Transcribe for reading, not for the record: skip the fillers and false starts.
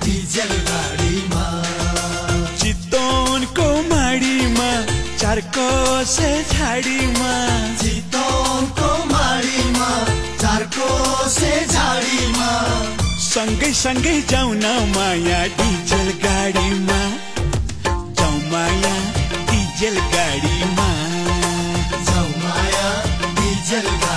diesel गाडीमा चितवनको माडीमा चारकोसे झाडीमा चितवनको माडीमा चारकोसे झाडीमा सँगै सँगै जाउँ न माया डिजेल गाडीमा जाउँ माया डिजेल गाडीमा जाउँ माया डिजेल गाडीमा